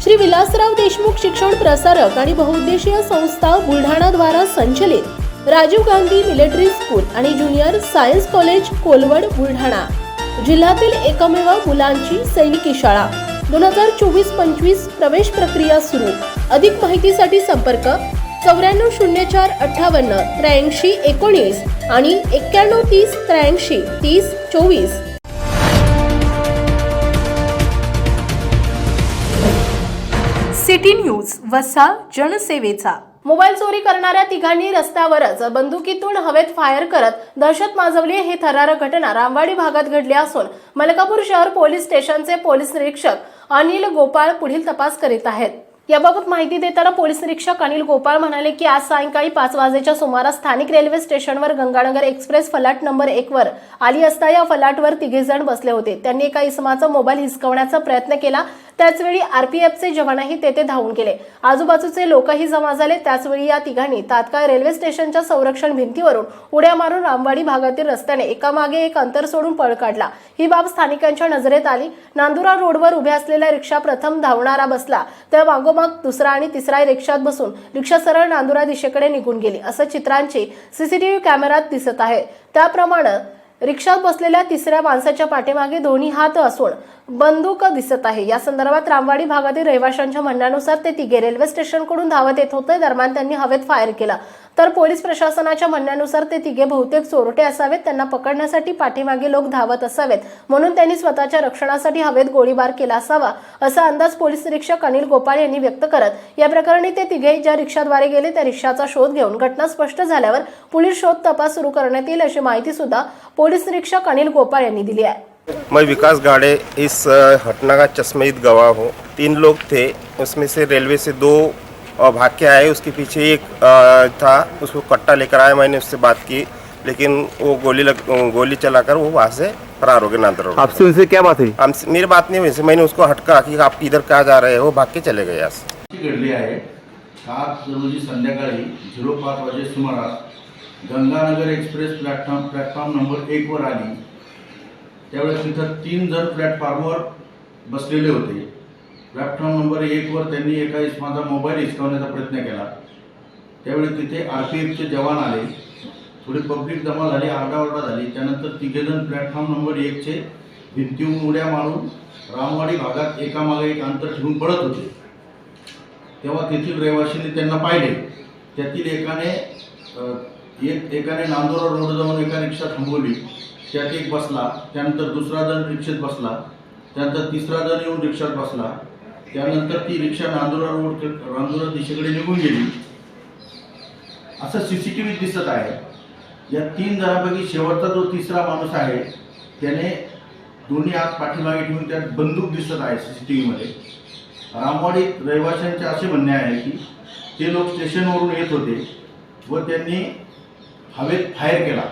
श्री विलासराव देशमुख शिक्षण प्रसारक आणि बहुउद्देशीय संस्था बुलढाणा द्वारा संचलित राजीव गांधी मिलिटरी स्कूल आणि junior science college Kolwad Buldhana जिल्ह्यातील एकमेव मुलांची सैनिकी शाळा 2024-25 प्रवेश प्रक्रिया सुरू। अधिक माहितीसाठी संपर्क 940458 83 19 आणि 91 30 83 30 24। सिटी न्यूज वसा जनसेवेचा। मोबाईल चोरी करणाऱ्या तिघांनी रस्त्यावरच बंदुकीतून हवेत फायर करत दहशत माजवली। हे थरारक घटना रामवाडी भागात घडली असून मलकापूर शहर पोलीस स्टेशनचे पोलीस निरीक्षक अनिल गोपाळ पुढील तपास करीत आहेत। याबाबत माहिती देताना पोलीस निरीक्षक अनिल गोपाळ म्हणाले की आज सायंकाळी 5 वाजेच्या सुमारास स्थानिक रेल्वे स्टेशनवर गंगानगर एक्सप्रेस फलाट नंबर 1 वर आली असता या फलाटवर तिघे जण बसले होते। त्यांनी एका इसमाचा मोबाईल हिसकावण्याचा प्रयत्न केला। त्याचवेळी आरपीएफचे जवानही तेथे धावून गेले। आजूबाजूचे लोकही जमा झाले। त्याचवेळी या तिघांनी तात्काळ रेल्वे स्टेशनच्या संरक्षण भिंतीवरून उड्या मारून रामवाडी भागातील रस्त्याने एकामागे एक अंतर सोडून पळ काढला। ही बाब स्थानिकांच्या नजरेत आली। नांदुरा रोडवर उभ्या असलेल्या रिक्षा प्रथम धावणारा बसला, त्या मागोमाग दुसरा आणि तिसरा रिक्षात बसून रिक्षा सरळ नांदुरा दिशेकडे निघून गेली असं चित्रांची सीसीटीव्ही कॅमेऱ्यात दिसत आहे। त्याप्रमाणे रिक्षात बसलेल्या तिसऱ्या माणसाच्या पाठीमागे दोन्ही हात असून बंदूक दिसत आहे। या संदर्भात रामवाडी भागातील रहिवाशांच्या म्हणण्यानुसार ते तिघे रेल्वे स्टेशनकडून धावत येत होते। दरम्यान त्यांनी हवेत फायर केला। तर पोलीस प्रशासनाच्या म्हणण्यानुसार ते तिघे बहुतेक चोरटे असावेत। त्यांना पकडण्यासाठी पाठीमागे लोक धावत असावेत, म्हणून त्यांनी स्वतःच्या रक्षणासाठी हवेत गोळीबार केला असावा असा अंदाज पोलीस निरीक्षक अनिल गोपाळ यांनी व्यक्त करत या प्रकरणी ते तिघे ज्या रिक्षाद्वारे गेले त्या रिक्षाचा शोध घेऊन घटना स्पष्ट झाल्यावर पुढील शोध तपास सुरू करण्यात येईल अशी माहिती सुद्धा पोलीस निरीक्षक अनिल गोपाळ यांनी दिली आहे। मैं विकास गाड़े इस घटना का चश्मदीद गवाह हूँ। 3 लोग थे, उसमें से रेलवे से 2 भाग के आए। उसके पीछे एक था, उसको कट्टा लेकर आया। मैंने उससे बात की, लेकिन वो गोली चलाकर वो वहाँ से फरार हो गए नांदुरा रोड। आपसे उनसे क्या बात हुई? हमसे मेरी बात नहीं हुई से मैंने उसको हटका कि आप इधर कहाँ जा रहे हो, भाग के चले गए यहाँ से। घडली आहे 7 रोजी संध्याकाळी 05 वाजे सुमारास गंगानगर एक्सप्रेस प्लॅटफॉर्म नंबर 1 वर आली। त्यावेळेस तिथं 3 जण प्लॅटफॉर्मवर बसलेले होते। प्लॅटफॉर्म नंबर 1 वर त्यांनी एका इसमाचा मोबाईल हिसकावण्याचा प्रयत्न केला। त्यावेळी तिथे आरपीएफचे जवान आले, थोडी पब्लिक जमा झाली, आरडाओरडा झाली। त्यानंतर तिघेजण प्लॅटफॉर्म नंबर 1 चे भिंतीहून उड्या मारून रामवाडी भागात एकामागे एक अंतर ठेवून पळत होते। तेव्हा तेथील रहिवाशांनी त्यांना पाहिले। त्यातील एकाने नांदुरा रोड जाऊन एका रिक्षा थांबवली, त्यात एक बसला। त्यानंतर दुसरा जण रिक्षेत बसला, त्यानंतर तिसरा जण येऊन रिक्षात बसला। त्यानंतर ती रिक्षा नांदुरा दिशेकडे निघून गेली असं सीसीटीव्ही दिसत आहे। या 3 जणांपैकी शेवटचा जो तिसरा माणूस आहे त्याने दोन्ही हात पाठीमागे ठेवून त्यात बंदूक दिसत आहे सीसीटीव्हीमध्ये। रामवाडी रहिवाशांचे असे म्हणणे आहे की ते लोक स्टेशनवरून येत होते व त्यांनी हवेत फायर केला।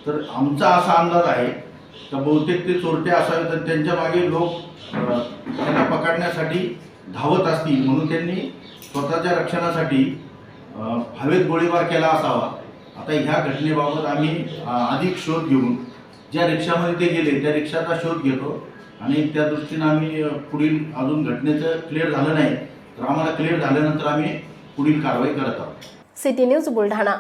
तर आमचा असा अंदाज आहे की बहुतेक ते चोरटे असावे, तर त्यांच्या मागे लोक त्यांना पकडण्यासाठी धावत असतील, म्हणून त्यांनी स्वतःच्या रक्षणासाठी हवेत गोळीबार केला असावा। आता ह्या घटनेबाबत आम्ही अधिक शोध घेऊन ज्या रिक्षामध्ये ते गेले त्या रिक्षाचा शोध घेतो आणि त्या दृष्टीने आम्ही पुढील अजून घटनेचं क्लिअर झालं नाही तर आम्हाला क्लिअर झाल्यानंतर आम्ही पुढील कारवाई करत आहोत। City news Buldhana.